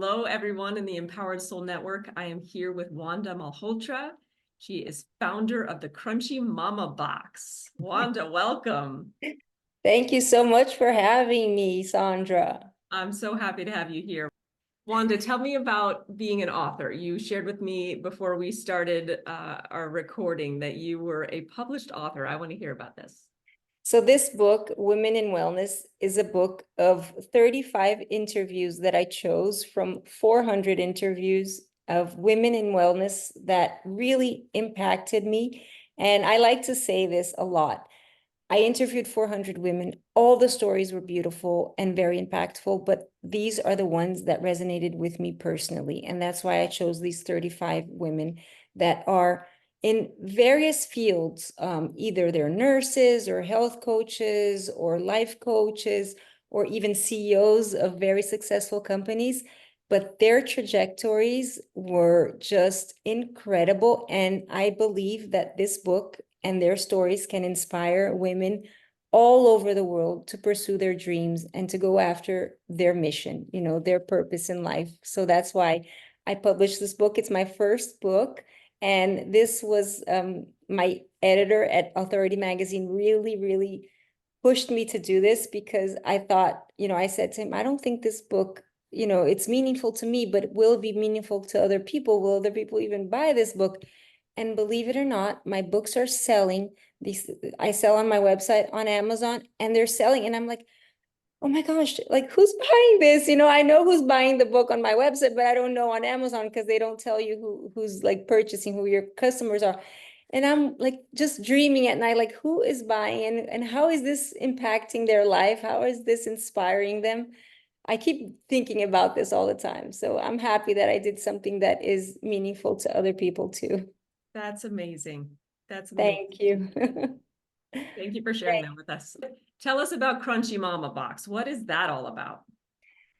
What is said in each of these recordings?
Hello, everyone in the Empowered Soul Network. I am here with Wanda Malhotra. She is founder of the Crunchy Mama Box. Wanda, welcome. Thank you so much for having me, Sandra. I'm so happy to have you here. Wanda, tell me about being an author. You shared with me before we started our recording that you were a published author. I want to hear about this. So this book, Women in Wellness, is a book of 35 interviews that I chose from 400 interviews of women in wellness that really impacted me. And I like to say this a lot. I interviewed 400 women. All the stories were beautiful and very impactful, but these are the ones that resonated with me personally. And that's why I chose these 35 women that are in various fields. Either they're nurses or health coaches or life coaches or even CEOs of very successful companies. But their trajectories were just incredible. And I believe that this book and their stories can inspire women all over the world to pursue their dreams and to go after their mission, their purpose in life. So that's why I published this book. It's my first book. And this was my editor at Authority Magazine really, really pushed me to do this because I thought, I said to him, I don't think this book, it's meaningful to me, but will it be meaningful to other people? Will other people even buy this book? And believe it or not, my books are selling. These I sell on my website, on Amazon, and they're selling. And I'm like, oh my gosh, like who's buying this? I know who's buying the book on my website, but I don't know on Amazon because they don't tell you who's like purchasing, who your customers are. And I'm like just dreaming at night, like who is buying and how is this impacting their life? How is this inspiring them? I keep thinking about this all the time. So I'm happy that I did something that is meaningful to other people too. That's amazing. That's amazing. Thank you. Thank you for sharing that with us. Tell us about Crunchy Mama Box. What is that all about?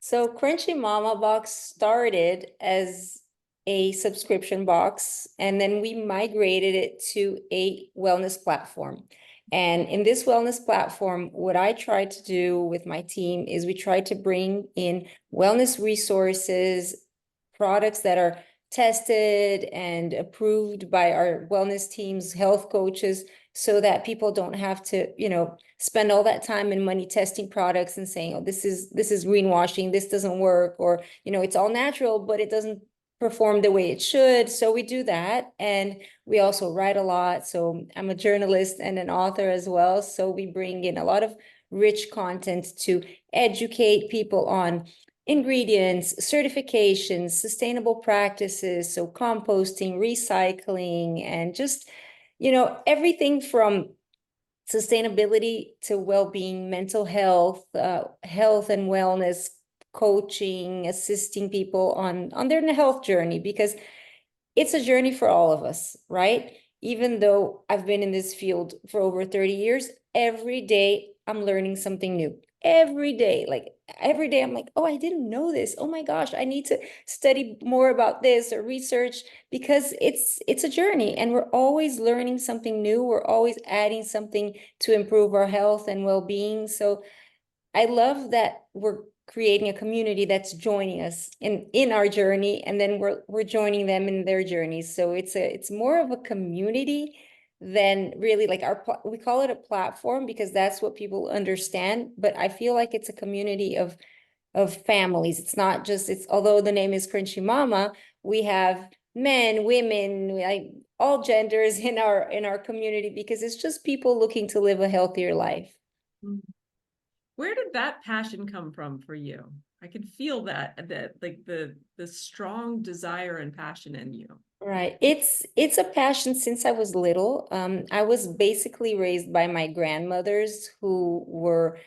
So Crunchy Mama Box started as a subscription box, and then we migrated it to a wellness platform. And in this wellness platform, what I tried to do with my team is we tried to bring in wellness resources, products that are tested and approved by our wellness teams, health coaches, so that people don't have to, spend all that time and money testing products and saying, oh, this is greenwashing, this doesn't work, or, it's all natural, but it doesn't perform the way it should. So we do that. And we also write a lot. So I'm a journalist and an author as well. So we bring in a lot of rich content to educate people on ingredients, certifications, sustainable practices, so composting, recycling, and just, everything from sustainability to well-being, mental health, health and wellness, coaching, assisting people on their health journey, because it's a journey for all of us, right? Even though I've been in this field for over 30 years, every day I'm learning something new. Every day, like every day, I'm like, oh, I didn't know this. Oh my gosh, I need to study more about this or research because it's a journey and we're always learning something new. We're always adding something to improve our health and well-being. So I love that we're creating a community that's joining us in our journey, and then we're joining them in their journeys. So it's more of a community than really like we call it a platform because that's what people understand. But I feel like it's a community of families. It's not just it's although the name is Crunchy Mama, we have men, women, like all genders in our community because it's just people looking to live a healthier life. Mhm. Where did that passion come from for you? I can feel that like the strong desire and passion in you. Right. It's a passion since I was little. I was basically raised by my grandmothers who were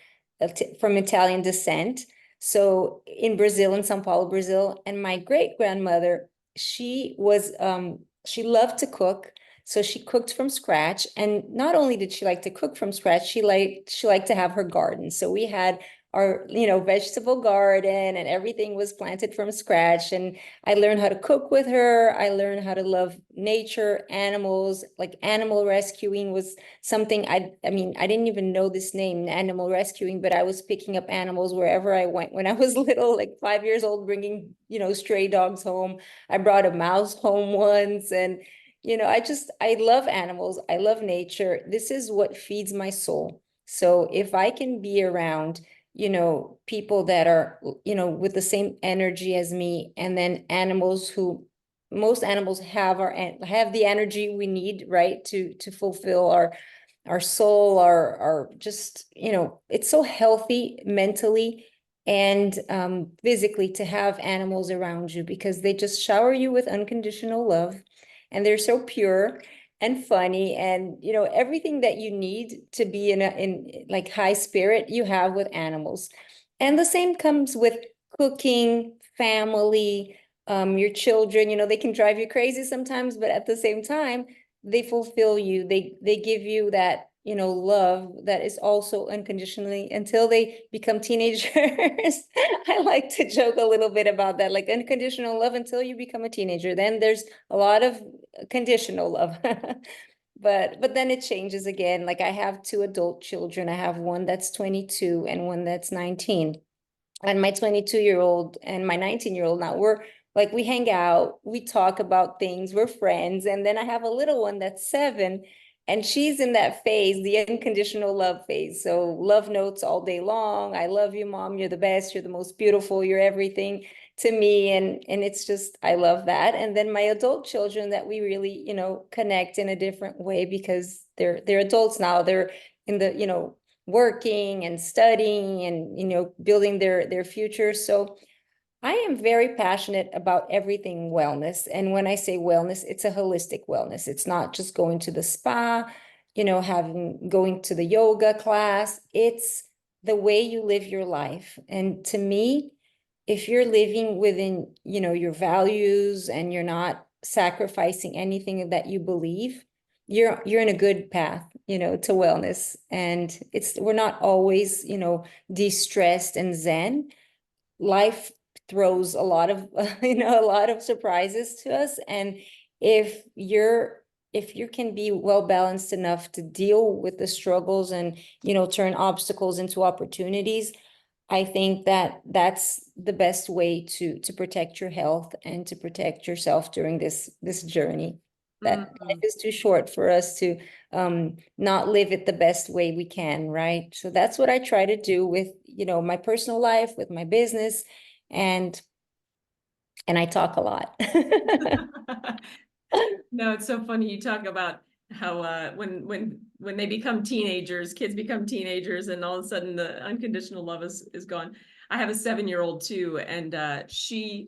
from Italian descent. So in Brazil, in São Paulo, Brazil, and my great grandmother, she loved to cook. So she cooked from scratch. And not only did she like to cook from scratch, she liked to have her garden. So we had our vegetable garden, and everything was planted from scratch. And I learned how to cook with her. I learned how to love nature, animals. Like animal rescuing was something I mean, I didn't even know this name, animal rescuing, but I was picking up animals wherever I went when I was little, like 5 years old, bringing, stray dogs home. I brought a mouse home once. And, I love animals. I love nature. This is what feeds my soul. So if I can be around, people that are, with the same energy as me, and then animals who, most animals have the energy we need, right, to fulfill our soul, our just, it's so healthy mentally and physically to have animals around you, because they just shower you with unconditional love, and they're so pure and funny, and everything that you need to be in like high spirit, you have with animals. And the same comes with cooking, family, your children. They can drive you crazy sometimes, but at the same time they fulfill you. They give you that, love that is also unconditionally until they become teenagers. I like to joke a little bit about that, like unconditional love until you become a teenager. Then there's a lot of conditional love. But then it changes again. Like I have two adult children. I have one that's 22 and one that's 19. And my 22-year-old and my 19-year-old, now we're like, we hang out, we talk about things, we're friends. And then I have a little one that's 7, and she's in that phase, the unconditional love phase. So love notes all day long. I love you, mom. You're the best. You're the most beautiful. You're everything to me. And it's just, I love that. And then my adult children that we really, connect in a different way, because they're adults now. They're in the, working and studying and, building their future. So I am very passionate about everything wellness. And when I say wellness, it's a holistic wellness. It's not just going to the spa, going to the yoga class. It's the way you live your life. And to me, if you're living within, your values, and you're not sacrificing anything that you believe, you're in a good path, to wellness. And we're not always, de-stressed and zen. Life throws a lot of a lot of surprises to us. And if you can be well balanced enough to deal with the struggles and turn obstacles into opportunities, I think that that's the best way to protect your health and to protect yourself during this journey. That life is too short for us to not live it the best way we can, right? So that's what I try to do with, my personal life, with my business, and I talk a lot. No, it's so funny you talk about how when they become teenagers, kids become teenagers, and all of a sudden the unconditional love is gone. I have a 7-year-old too, and she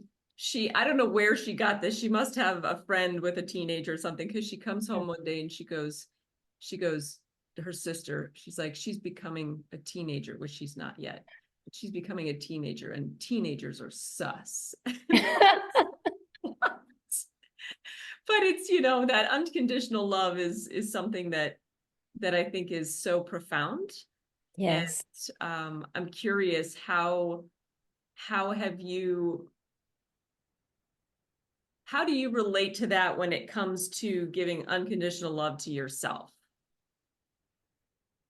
I don't know where she got this. She must have a friend with a teenager or something, because she comes home one day and she goes to her sister. She's like, she's becoming a teenager, which she's not yet. But she's becoming a teenager, and teenagers are sus. But it's, that unconditional love is something that I think is so profound. And Yes. I'm curious, how have you how do you relate to that when it comes to giving unconditional love to yourself?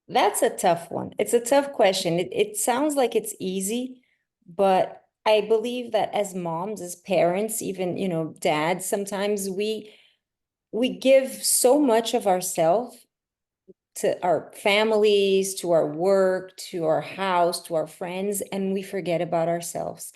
That's a tough one. It's a tough question. It sounds like it's easy, but I believe that as moms, as parents, even, dads, sometimes we give so much of ourselves to our families, to our work, to our house, to our friends, and we forget about ourselves.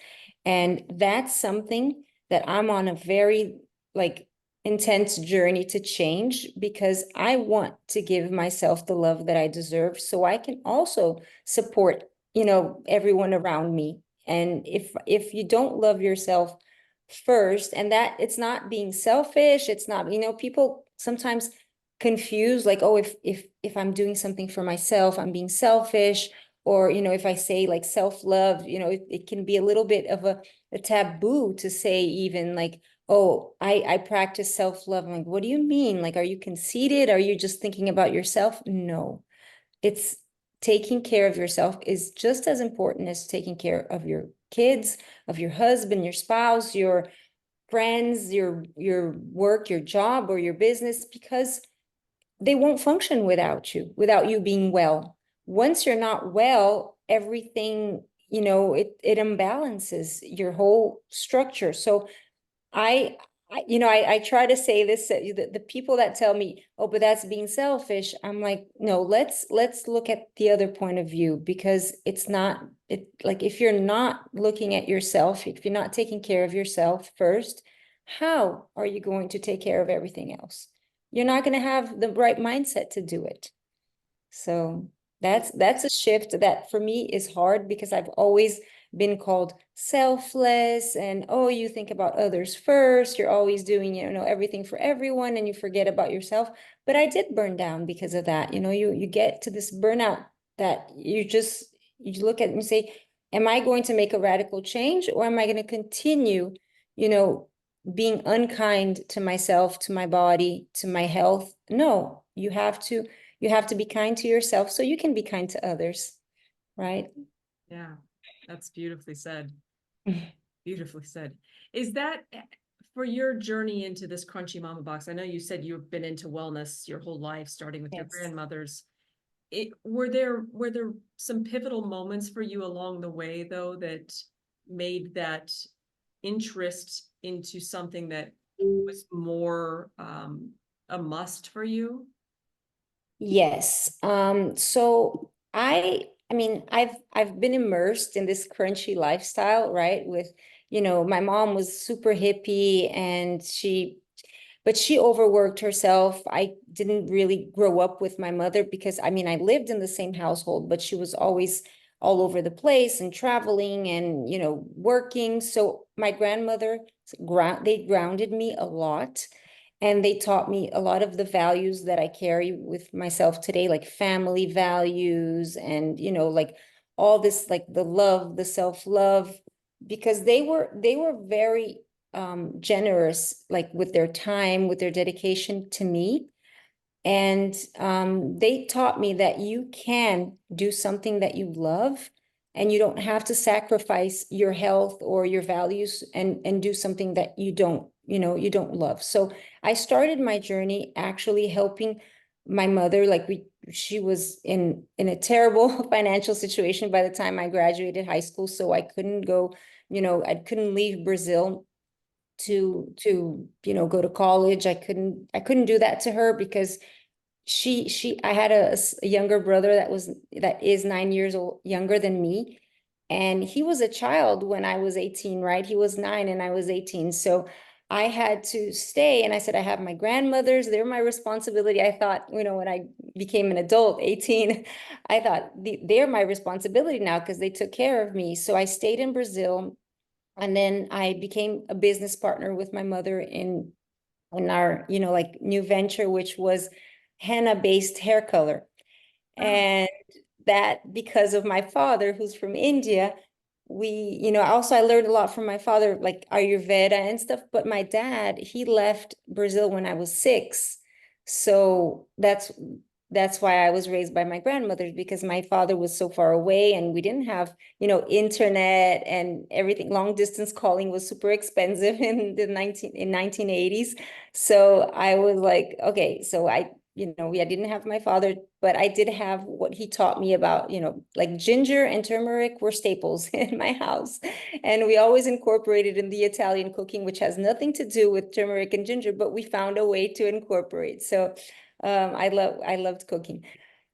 And that's something that I'm on a very like intense journey to change, because I want to give myself the love that I deserve so I can also support, everyone around me. And if you don't love yourself first, and that it's not being selfish, it's not, people sometimes confused, like, oh, if I'm doing something for myself, I'm being selfish. Or, if I say like self-love, it can be a little bit of a taboo to say, even like, oh, I practice self-love. I'm like, what do you mean? Like, are you conceited? Are you just thinking about yourself? No, it's taking care of yourself is just as important as taking care of your kids, of your husband, your spouse, your friends, your work, your job, or your business, because they won't function without you being well. Once you're not well, everything, it imbalances your whole structure. So I, I try to say this, the people that tell me, oh, but that's being selfish. I'm like, no, let's look at the other point of view, because it's not, like, if you're not looking at yourself, if you're not taking care of yourself first, how are you going to take care of everything else? You're not going to have the right mindset to do it. So that's a shift that for me is hard, because I've always been called selfless, and oh, you think about others first, you're always doing, everything for everyone, and you forget about yourself. But I did burn down because of that. You get to this burnout that you look at and say, am I going to make a radical change, or am I going to continue, being unkind to myself, to my body, to my health? No, you have to be kind to yourself so you can be kind to others, right? Yeah, that's beautifully said. Beautifully said. Is that for your journey into this Crunchy Mama box? I know you said you've been into wellness your whole life, starting with your Yes. grandmother's. Were there some pivotal moments for you along the way, though, that made that interest into something that was more a must for you? Yes. So I mean, I've been immersed in this crunchy lifestyle, right? With, my mom was super hippie, and but she overworked herself. I didn't really grow up with my mother, because I mean, I lived in the same household, but she was always all over the place and traveling and, working. So my grandmother, they grounded me a lot. And they taught me a lot of the values that I carry with myself today, like family values and, like all this, like the love, the self-love, because they were very generous, like with their time, with their dedication to me. And they taught me that you can do something that you love, and you don't have to sacrifice your health or your values and do something that you don't love. So I started my journey actually helping my mother. Like, she was in a terrible financial situation by the time I graduated high school, so I couldn't go, I couldn't leave Brazil to go to college. I couldn't do that to her, because I had a younger brother that is 9 years old younger than me, and he was a child when I was 18, right? He was 9 and I was 18. So I had to stay, and I said, I have my grandmothers, they're my responsibility. I thought, when I became an adult, 18, I thought they're my responsibility now, because they took care of me. So I stayed in Brazil, and then I became a business partner with my mother in our, like, new venture, which was henna-based hair color. Oh, And that, because of my father, who's from India, also I learned a lot from my father, like Ayurveda and stuff. But my dad, he left Brazil when I was 6. So that's why I was raised by my grandmother, because my father was so far away, and we didn't have, internet and everything. Long distance calling was super expensive in the 1980s. So I was like, okay, so I didn't have my father, but I did have what he taught me about, like ginger and turmeric were staples in my house. And we always incorporated in the Italian cooking, which has nothing to do with turmeric and ginger, but we found a way to incorporate. So I loved cooking.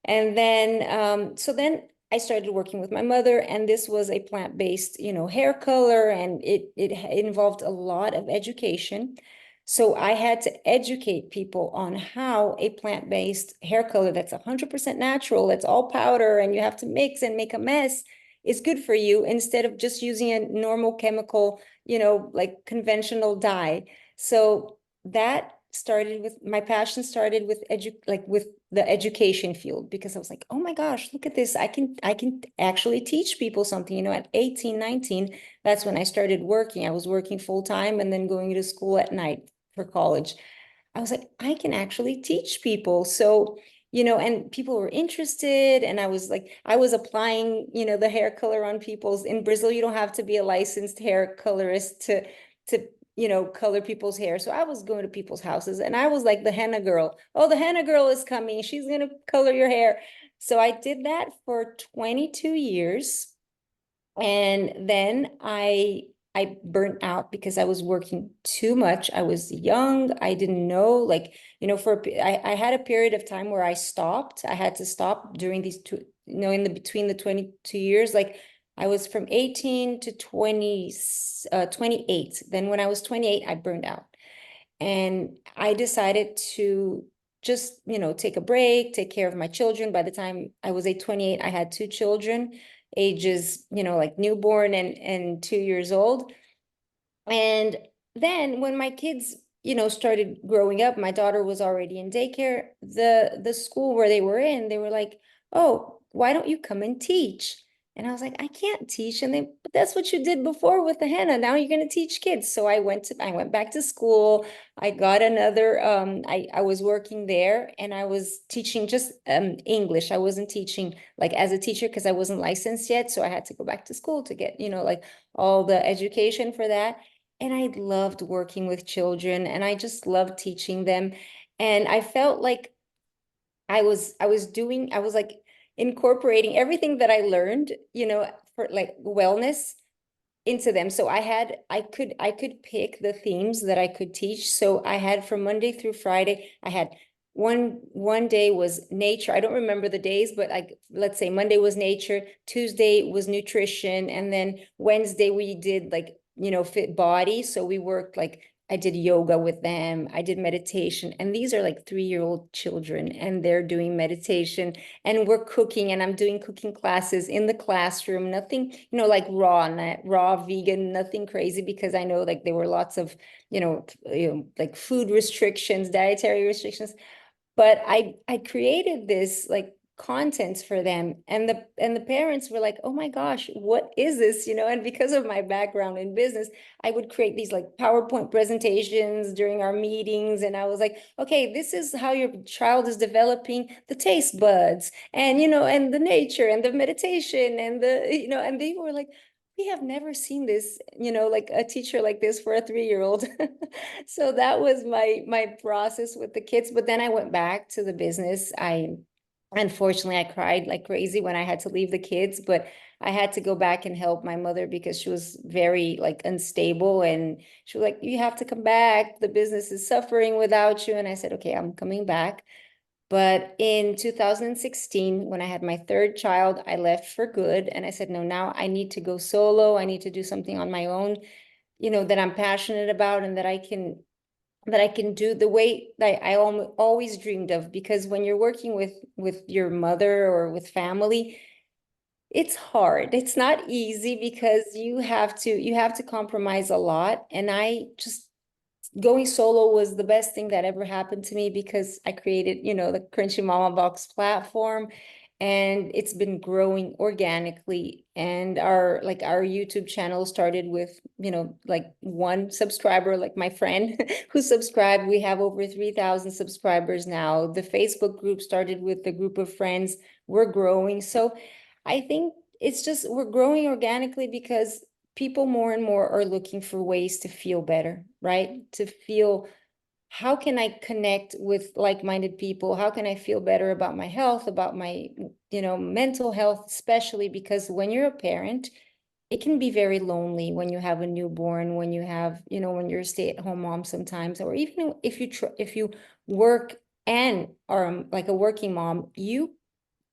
And then, so then I started working with my mother, and this was a plant-based, hair color, and it involved a lot of education. So I had to educate people on how a plant-based hair color that's 100% natural, that's all powder, and you have to mix and make a mess, is good for you, instead of just using a normal chemical, like conventional dye. So that started with my passion, started with with the education field, because I was like, oh my gosh, look at this. I can actually teach people something. At 18, 19, that's when I started working. I was working full time and then going to school at night for college. I was like, I can actually teach people. So and people were interested, and I was applying, the hair color on people's. In Brazil, you don't have to be a licensed hair colorist to color people's hair. So I was going to people's houses, and I was like the henna girl. Oh, the henna girl is coming. She's gonna color your hair. So I did that for 22 years. And then I burnt out because I was working too much. I was young. I didn't know, like, I had a period of time where I stopped. I had to stop during these two, in the between the 22 years. Like, I was from 18 to 28. Then when I was 28, I burned out. And I decided to just, take a break, take care of my children. By the time I was 28, I had two children, ages, like newborn and 2 years old. And then when my kids, started growing up, my daughter was already in daycare. The school where they were in, they were like, "Oh, why don't you come and teach?" And I was like, "I can't teach." And but that's what you did before with the henna. Now you're going to teach kids. So I went back to school. I got another, I was working there, and I was teaching just English. I wasn't teaching like as a teacher because I wasn't licensed yet. So I had to go back to school to get, like all the education for that. And I loved working with children, and I just loved teaching them. And I felt like I was like incorporating everything that I learned, for like wellness into them. So I could pick the themes that I could teach. So I had from Monday through Friday, I had one day was nature. I don't remember the days, but like let's say Monday was nature, Tuesday was nutrition, and then Wednesday we did like, fit body. So we worked like I did yoga with them. I did meditation. And these are like 3-year-old children, and they're doing meditation, and we're cooking, and I'm doing cooking classes in the classroom. Nothing, like raw vegan, nothing crazy, because I know like there were lots of, like food restrictions, dietary restrictions. But I created this like content for them, and the parents were like, "Oh my gosh, what is this?" And because of my background in business, I would create these like PowerPoint presentations during our meetings, and I was like, "Okay, this is how your child is developing the taste buds, and and the nature and the meditation and the and they were like, we have never seen this, like a teacher like this for a 3-year-old." So that was my process with the kids. But then I went back to the business. Unfortunately, I cried like crazy when I had to leave the kids, but I had to go back and help my mother because she was very like unstable, and she was like, "You have to come back. The business is suffering without you." And I said, "Okay, I'm coming back." But in 2016, when I had my third child, I left for good. And I said, "No, now I need to go solo. I need to do something on my own, that I'm passionate about, and that I can do the way that I always dreamed of." Because when you're working with your mother or with family, it's hard. It's not easy because you have to compromise a lot. And I just going solo was the best thing that ever happened to me, because I created, the Crunchy Mama Box platform, and it's been growing organically. And our YouTube channel started with, like one subscriber, like my friend who subscribed. We have over 3,000 subscribers now. The Facebook group started with a group of friends. We're growing. So I think it's just we're growing organically because people more and more are looking for ways to feel better, right? To feel, how can I connect with like-minded people? How can I feel better about my health, about my, mental health, especially because when you're a parent, it can be very lonely when you have a newborn, when you have, when you're a stay-at-home mom sometimes, or even if you work and are like a working mom, you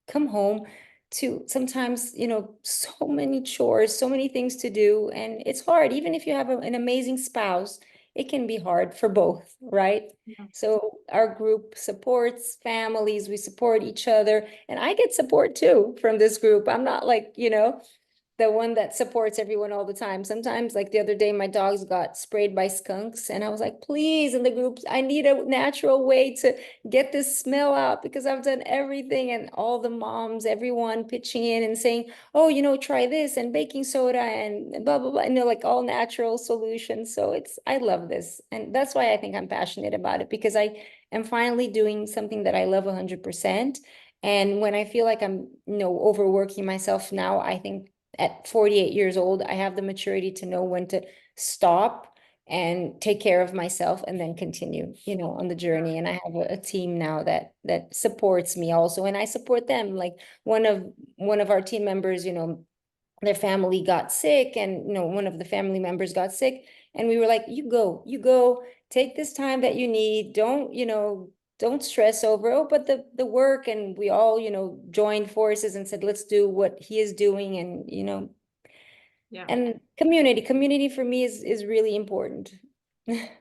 come home to sometimes, so many chores, so many things to do. And it's hard, even if you have an amazing spouse, it can be hard for both, right? Yeah. So our group supports families, we support each other. And I get support too from this group. I'm not like, the one that supports everyone all the time. Sometimes, like the other day, my dogs got sprayed by skunks, and I was like, please, in the groups, I need a natural way to get this smell out because I've done everything. And all the moms, everyone pitching in and saying, oh, try this and baking soda and blah, blah, blah, like all natural solutions. So I love this. And that's why I think I'm passionate about it, because I am finally doing something that I love 100%. And when I feel like I'm, overworking myself now, I think at 48 years old, I have the maturity to know when to stop and take care of myself and then continue, on the journey. And I have a team now that supports me also, and I support them. Like one of our team members, their family got sick, and one of the family members got sick, and we were like, you go, take this time that you need. Don't stress over, oh, but the work. And we all, joined forces and said, let's do what he is doing. And Yeah. and community for me is really important.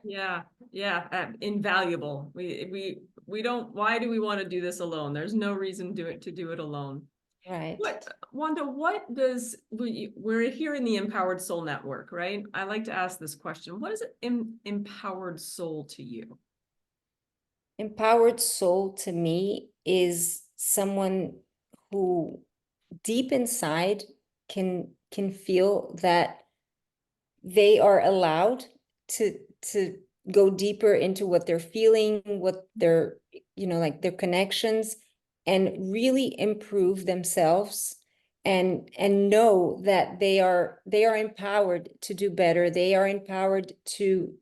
Yeah, yeah, invaluable. We don't, why do we want to do this alone? There's no reason to do it alone. Right. Wanda, what does, we're here in the Empowered Soul Network, right? I like to ask this question. What is an empowered soul to you? Empowered soul to me is someone who deep inside can feel that they are allowed to go deeper into what they're feeling, what their, like their connections, and really improve themselves, and know that they are empowered to do better. They are empowered to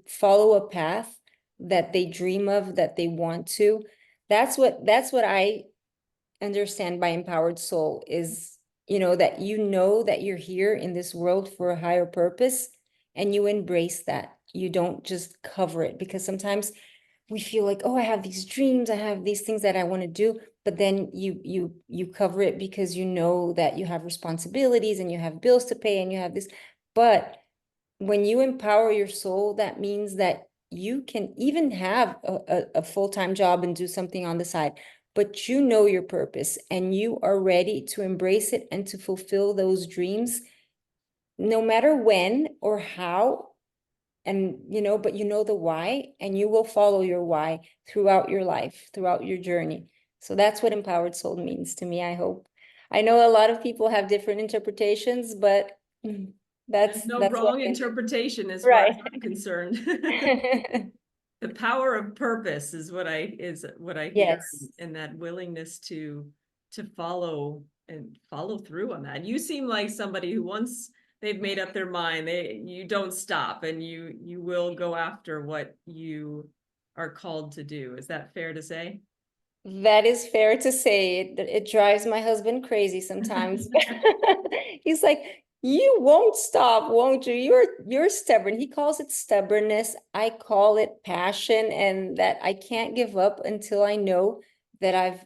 follow a path that they dream of, that they want to. That's what I understand by empowered soul is, that that you're here in this world for a higher purpose, and you embrace that. You don't just cover it, because sometimes we feel like, oh, I have these dreams, I have these things that I want to do, but then you cover it because that you have responsibilities and you have bills to pay and you have this. But when you empower your soul, that means that you can even have a full-time job and do something on the side, but your purpose and you are ready to embrace it and to fulfill those dreams, no matter when or how. And, but the why, and you will follow your why throughout your life, throughout your journey. So that's what empowered soul means to me, I hope. I know a lot of people have different interpretations, but There's that's no that's what wrong I think. interpretation as far as Right. I'm concerned. The power of purpose is what I hear, Yes. and that willingness to follow through on that. You seem like somebody who, once they've made up their mind, you don't stop, and you will go after what you are called to do. Is that fair to say? That is fair to say. It drives my husband crazy sometimes. He's like, you won't stop, won't you? You're stubborn. He calls it stubbornness. I call it passion, and that I can't give up until I know that I've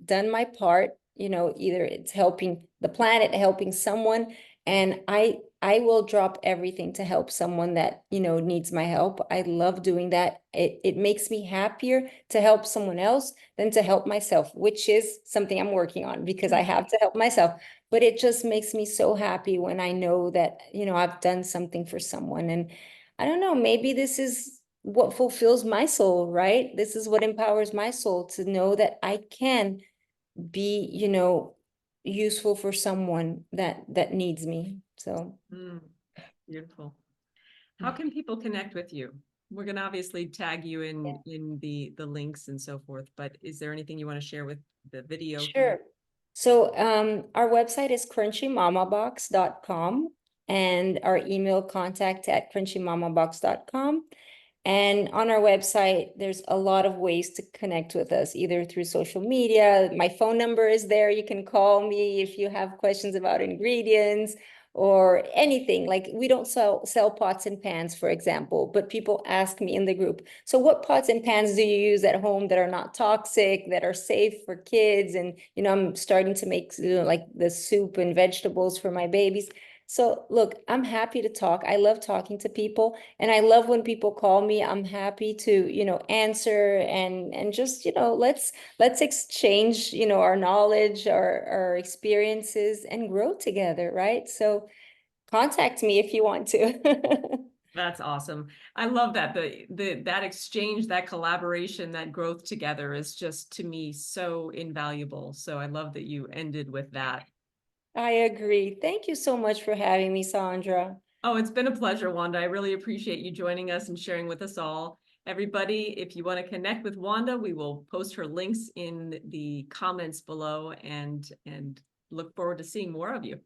done my part. Either it's helping the planet, helping someone, and I will drop everything to help someone that, needs my help. I love doing that. It makes me happier to help someone else than to help myself, which is something I'm working on, because I have to help myself. But it just makes me so happy when I know that, I've done something for someone. And I don't know, maybe this is what fulfills my soul, right? This is what empowers my soul, to know that I can be, useful for someone that needs me. So Mm, beautiful. How can people connect with you? We're going to obviously tag you in the links and so forth, but is there anything you want to share with the video here? sure. So our website is crunchymamabox.com, and our email contact at crunchymamabox.com. And on our website, there's a lot of ways to connect with us, either through social media. My phone number is there. You can call me if you have questions about ingredients or anything. Like, we don't sell pots and pans, for example, but people ask me in the group, so what pots and pans do you use at home that are not toxic, that are safe for kids? And, I'm starting to make like the soup and vegetables for my babies. So look, I'm happy to talk. I love talking to people, and I love when people call me. I'm happy to, answer and just, let's exchange, our knowledge, our experiences and grow together, right? So contact me if you want to. That's awesome. I love that. That exchange, that collaboration, that growth together is just to me so invaluable. So I love that you ended with that. I agree. Thank you so much for having me, Sandra. Oh, it's been a pleasure, Wanda. I really appreciate you joining us and sharing with us all. Everybody, if you want to connect with Wanda, we will post her links in the comments below and look forward to seeing more of you.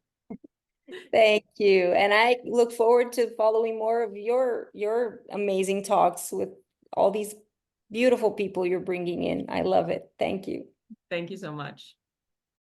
Thank you. And I look forward to following more of your amazing talks with all these beautiful people you're bringing in. I love it. Thank you. Thank you so much.